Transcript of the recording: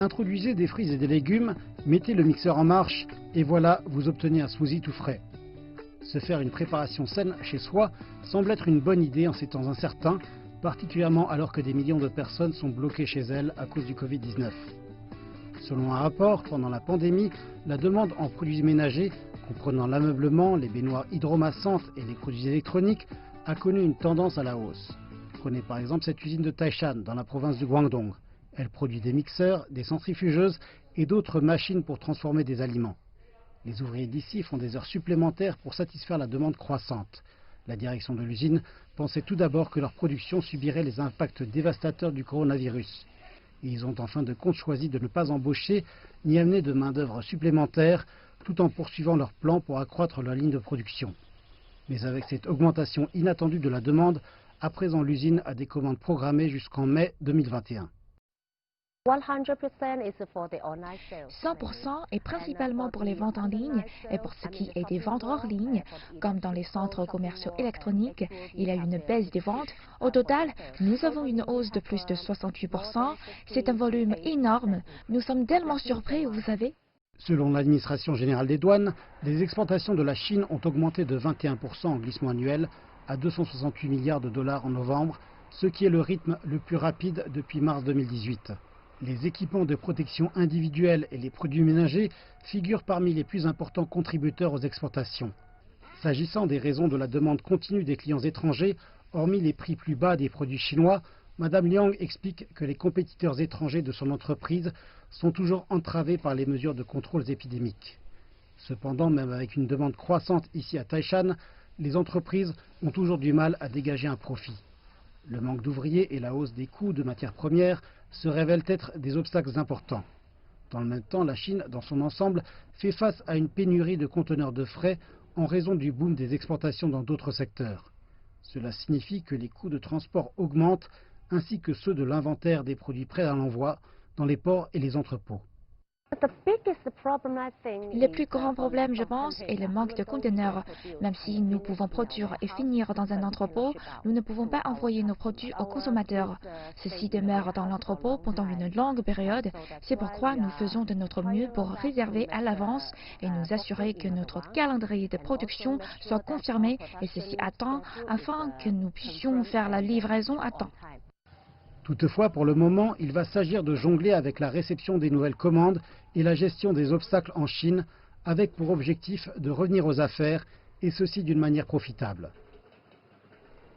Introduisez des fruits et des légumes, mettez le mixeur en marche et voilà, vous obtenez un smoothie tout frais. Se faire une préparation saine chez soi semble être une bonne idée en ces temps incertains, particulièrement alors que des millions de personnes sont bloquées chez elles à cause du Covid-19. Selon un rapport, pendant la pandémie, la demande en produits ménagers, comprenant l'ameublement, les baignoires hydromassantes et les produits électroniques, a connu une tendance à la hausse. Prenez par exemple cette usine de Taishan dans la province du Guangdong. Elle produit des mixeurs, des centrifugeuses et d'autres machines pour transformer des aliments. Les ouvriers d'ici font des heures supplémentaires pour satisfaire la demande croissante. La direction de l'usine pensait tout d'abord que leur production subirait les impacts dévastateurs du coronavirus. Et ils ont en fin de compte choisi de ne pas embaucher ni amener de main-d'œuvre supplémentaire tout en poursuivant leur plan pour accroître leur ligne de production. Mais avec cette augmentation inattendue de la demande, à présent l'usine a des commandes programmées jusqu'en mai 2021. 100% est principalement pour les ventes en ligne et pour ce qui est des ventes hors ligne, comme dans les centres commerciaux électroniques, il y a une baisse des ventes. Au total, nous avons une hausse de plus de 68%. C'est un volume énorme. Nous sommes tellement surpris, vous savez. Selon l'administration générale des douanes, les exportations de la Chine ont augmenté de 21% en glissement annuel à 268 milliards de dollars en novembre, ce qui est le rythme le plus rapide depuis mars 2018. Les équipements de protection individuelle et les produits ménagers figurent parmi les plus importants contributeurs aux exportations. S'agissant des raisons de la demande continue des clients étrangers, hormis les prix plus bas des produits chinois, Madame Liang explique que les compétiteurs étrangers de son entreprise sont toujours entravés par les mesures de contrôle épidémiques. Cependant, même avec une demande croissante ici à Taishan, les entreprises ont toujours du mal à dégager un profit. Le manque d'ouvriers et la hausse des coûts de matières premières se révèlent être des obstacles importants. Dans le même temps, la Chine, dans son ensemble, fait face à une pénurie de conteneurs de fret en raison du boom des exportations dans d'autres secteurs. Cela signifie que les coûts de transport augmentent, ainsi que ceux de l'inventaire des produits prêts à l'envoi dans les ports et les entrepôts. Le plus grand problème, je pense, est le manque de conteneurs. Même si nous pouvons produire et finir dans un entrepôt, nous ne pouvons pas envoyer nos produits aux consommateurs. Ceux-ci demeurent dans l'entrepôt pendant une longue période. C'est pourquoi nous faisons de notre mieux pour réserver à l'avance et nous assurer que notre calendrier de production soit confirmé et ceci à temps afin que nous puissions faire la livraison à temps. Toutefois, pour le moment, il va s'agir de jongler avec la réception des nouvelles commandes et la gestion des obstacles en Chine, avec pour objectif de revenir aux affaires, et ceci d'une manière profitable.